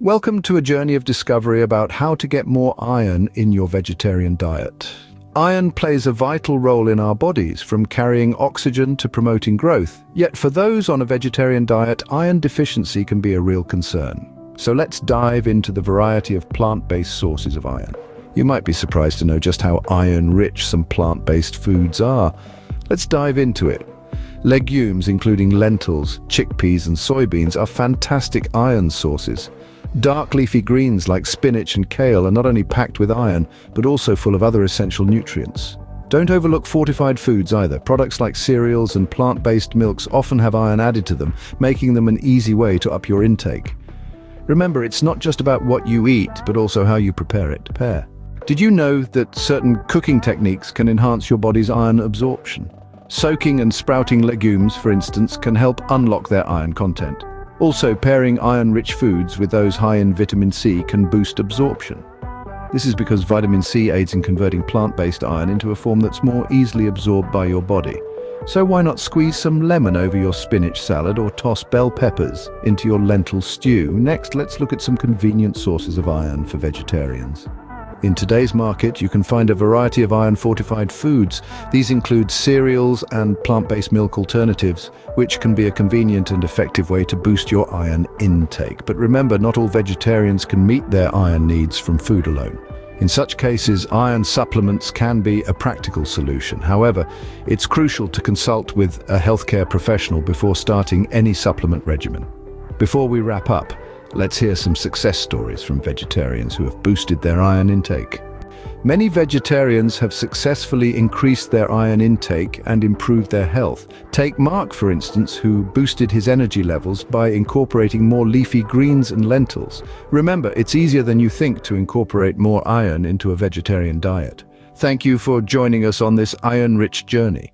Welcome to a journey of discovery about how to get more iron in your vegetarian diet. Iron plays a vital role in our bodies, from carrying oxygen to promoting growth. Yet for those on a vegetarian diet, iron deficiency can be a real concern. So let's dive into the variety of plant-based sources of iron. You might be surprised to know just how iron-rich some plant-based foods are. Let's dive into it. Legumes, including lentils, chickpeas and soybeans, are fantastic iron sources. Dark leafy greens like spinach and kale are not only packed with iron, but also full of other essential nutrients. Don't overlook fortified foods either. Products like cereals and plant-based milks often have iron added to them, making them an easy way to up your intake. Remember, it's not just about what you eat, but also how you prepare it. Did you know that certain cooking techniques can enhance your body's iron absorption? Soaking and sprouting legumes, for instance, can help unlock their iron content. Also, pairing iron-rich foods with those high in vitamin C can boost absorption. This is because vitamin C aids in converting plant-based iron into a form that's more easily absorbed by your body. So why not squeeze some lemon over your spinach salad or toss bell peppers into your lentil stew? Next, let's look at some convenient sources of iron for vegetarians. In today's market, you can find a variety of iron-fortified foods. These include cereals and plant-based milk alternatives, which can be a convenient and effective way to boost your iron intake. But remember, not all vegetarians can meet their iron needs from food alone. In such cases, iron supplements can be a practical solution. However, it's crucial to consult with a healthcare professional before starting any supplement regimen. Before we wrap up, let's hear some success stories from vegetarians who have boosted their iron intake. Many vegetarians have successfully increased their iron intake and improved their health. Take Mark, for instance, who boosted his energy levels by incorporating more leafy greens and lentils. Remember, it's easier than you think to incorporate more iron into a vegetarian diet. Thank you for joining us on this iron-rich journey.